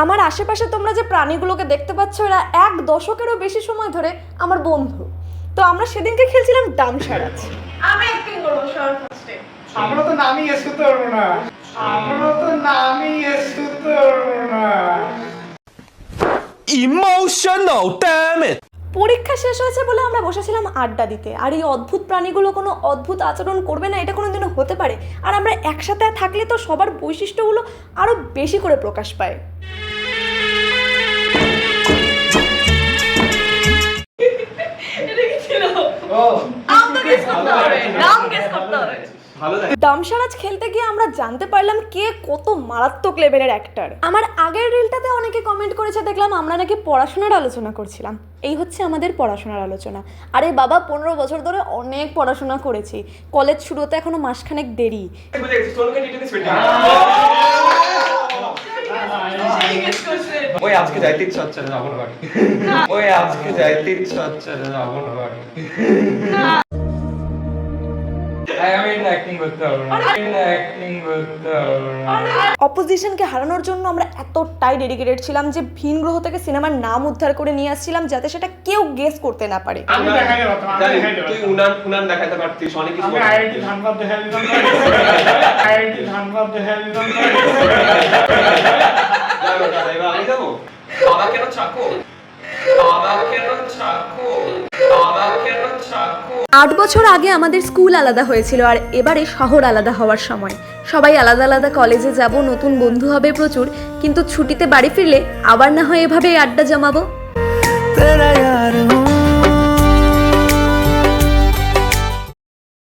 আমার আশেপাশে তোমরা যে প্রাণীগুলোকে দেখতে পাচ্ছ এরা 1 দশকেরও বেশি সময় ধরে আমার বন্ধু। তো আমরা সেদিনকে খেলছিলাম ডামসারাজ। আমি অ্যাক্টিং করব সবার ফার্স্টে। আমরা তো নামই শুতে পারবো না। Emotional damn it. পরীক্ষা শেষ হয়েছে বলে আমরা বসেছিলাম আড্ডা দিতে, আর এই অদ্ভুত প্রাণীগুলো কোনো অদ্ভুত আচরণ করবে না এটা কোনোদিনও হতে পারে? আর আমরা একসাথে থাকলে তো সবার বৈশিষ্ট্যগুলো আরো বেশি করে প্রকাশ পায়। এটা কি ছিল? ও নাম তো গেস করতে হবে। নাম গেস করতে হবে। ভালো লাগে। ডামসারাজ খেলতে গিয়ে আমরা জানতে পারলাম কে কত মারাত্মক লেভেলের অ্যাক্টর। আমার আগের রিলটাতে অনেকে কমেন্ট করেছে, দেখলাম আমরা নাকি পড়াশোনার আলোচনা করছিলাম। এই হচ্ছে আমাদের পড়াশোনার আলোচনা। আরে বাবা, 15 বছর ধরে অনেক পড়াশোনা করেছি, কলেজ শুরু হতে এখনো মাসখানেক দেরি। ওই আজকে যাইতে ইচ্ছা হচ্ছে না আমার বাড়ি। ওই আজকে যাইতে ইচ্ছা হচ্ছে না আমার বাড়ি। আমি অ্যাক্টিং করতে পারবো না। অ্যাক্টিং করতে পারবো না। অপোজিশনকে হারানোর জন্য আমরা এতটাই ডেডিকেটেড ছিলাম যে ভিন গ্রহ থেকে সিনেমার নাম উদ্ধার করে নিয়ে আসছিলাম যাতে সেটা কেউ গেস করতে না পারে। আমি দেখাই দেব তোমাকে। জানি তুই উনান দেখাতে পারতিস অনেক কিছু। আমি আইআইটি ধানবাদ দেখাই দিতাম। আইআইটি ধানবাদ দেখাই দিতাম। যাবো দাদা, এবার আমি যাবো। দাদা কেন চাকো? দাদা কেন চাকো? দাদা কেন চাকো? 8 বছর আগে আমাদের স্কুল আলাদা হয়েছিল, আর এবারে শহর আলাদা হওয়ার সময়। সবাই আলাদা আলাদা কলেজে যাব, নতুন বন্ধু হবে প্রচুর, কিন্তু ছুটিতে বাড়ি ফিরলে আবার না হয় এভাবেই আড্ডা জমাবো।